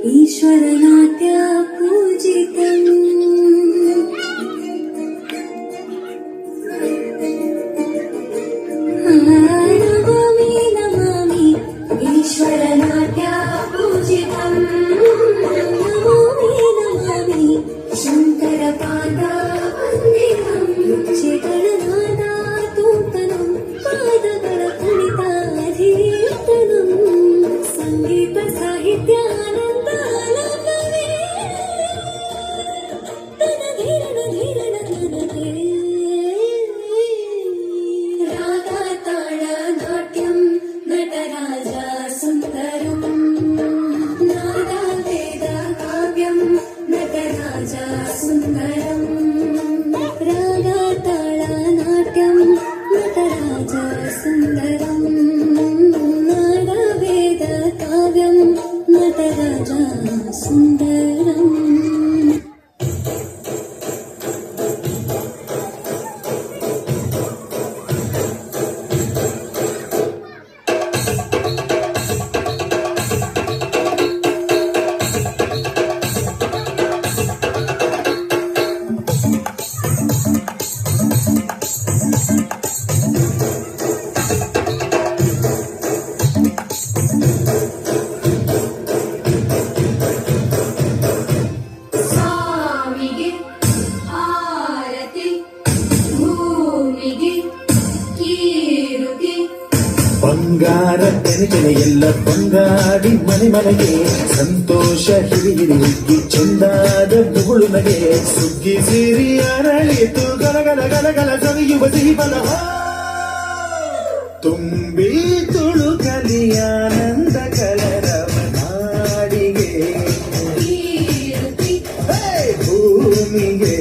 ईश्वरनाट्य पूजितम् नमामि नमामि ईश्वरनाट्य पूजितम् नमामि नमामि शङ्करपादावन्दितम् चितरनादातूतनं पादಗಳ ಕುಣಿತಾಧೀತನಂ ಸಂಗೀತ ಸಾಹಿತ್ಯ ಬಂಗಾರ ತೆನೆಗೆನೆ ಎಲ್ಲ ಬಂಗಾಡಿ ಮನೆ ಮನೆಗೆ ಸಂತೋಷ ಹಿರಿ ಹಿರಿ ಹಿಗ್ಗಿ ಚೆಂದಾದ ಮುಗುಳು ನಗೆ ಸುಗ್ಗಿ ಸಿರಿ ಅರಳಿತು ಗಲಗಲ ಗಲಗಲ ಸವಿಯುವ ಸಿಹಿ ಬಲ ತುಂಬಿ ತುಳುಕಲಿ ಆನಂದ ಕಲರವ ನಾಡಿಗೆ ಭೂಮಿಗೆ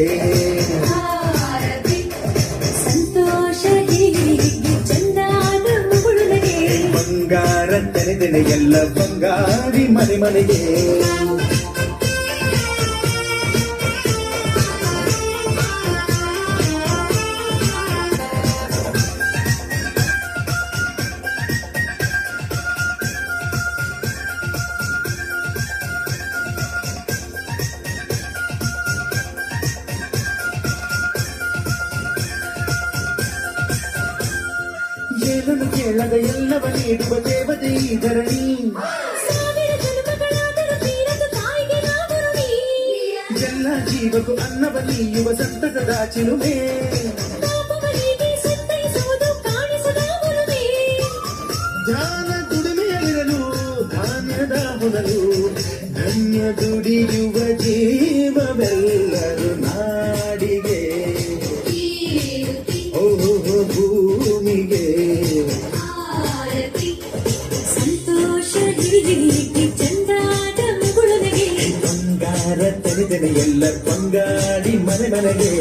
ಬಂಗಾರ ತೆನೆದೆನೆ ಎಲ್ಲ ಬಂಗಾರಿ ಮನೆ ಮನೆಗೆ ಏನನ್ನು ಕೇಳದ ಎಲ್ಲವ ನೀಡುವ ದೇವತೆ ಈ ಧರಣಿ ಎಲ್ಲ ಜೀವಕ್ಕೂ ಅನ್ನವ ನೀಯುವ ಸಂತಸದ ಚಿಲುಮೆ ಧ್ಯಾನ ದುಡಿಮೆಯಲ್ಲಿರಲು ಧಾನ್ಯದ ಹೊನಲು ಧನ್ಯ ದುಡಿಯುವ ಜೀವವೆಲ್ಲರೂ ನಾಡಿಗೆ ಭೂಮಿಗೆ ಬಂಗಾರ ತೆನೆದೆನೆ ಎಲ್ಲ ಬಂಗಾಡಿ ಮನೆ ಮನೆಗೆ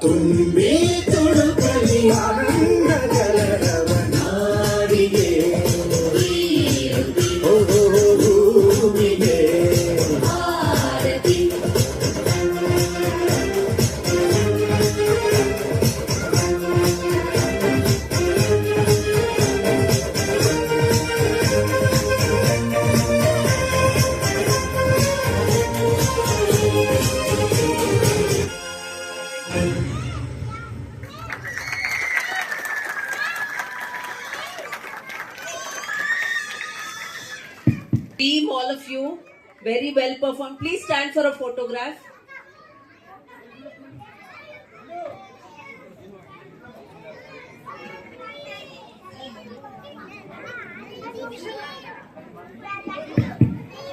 ತುಂಬಿ ತುಳುಕಲಿ ಆನಂದ ಕಲರವ ನಾಡಿಗೆ ಭೂಮಿಗೆ Team, all of you, very well performed. Please stand for a photograph.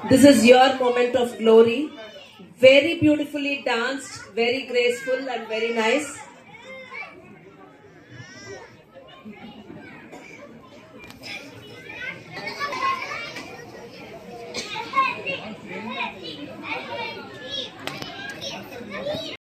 This is your moment of glory. Very beautifully danced, very graceful and very nice.